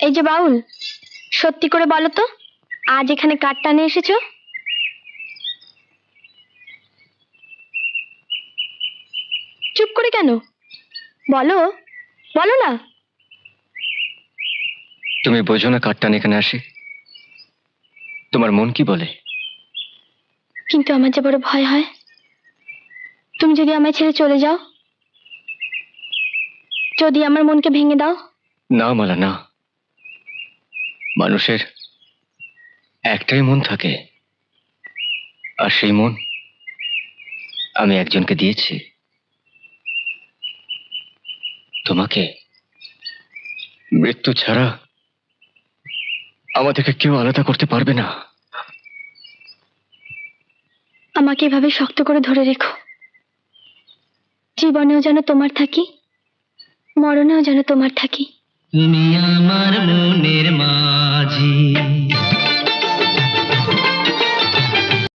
এই যে বাউল, সত্যি করে বলো তো, আজ এখানে কার টানে এসেছো? চুপ করে কেন? বলো, বলো না। তুমি বোঝো না কার টানে এখানে আসি? তোমার মন কি বলে? কিন্তু আমার যে বড় ভয় হয়, তুমি যদি আমায় ছেড়ে চলে যাও, যদি আমার মনকে ভেঙে দাও। না মালা, না। মানুষের একটাই মন থাকে, আর সেই মন আমি একজনকে দিয়েছি, তোমাকে। মৃত্যু ছাড়া আমাদেরকে কেউ আলাদা করতে পারবে না। আমাকে এভাবে শক্ত করে ধরে রেখো, জীবনেও যেন তোমার থাকি, মরণেও যেন তোমার থাকি। তুমি আমার মনে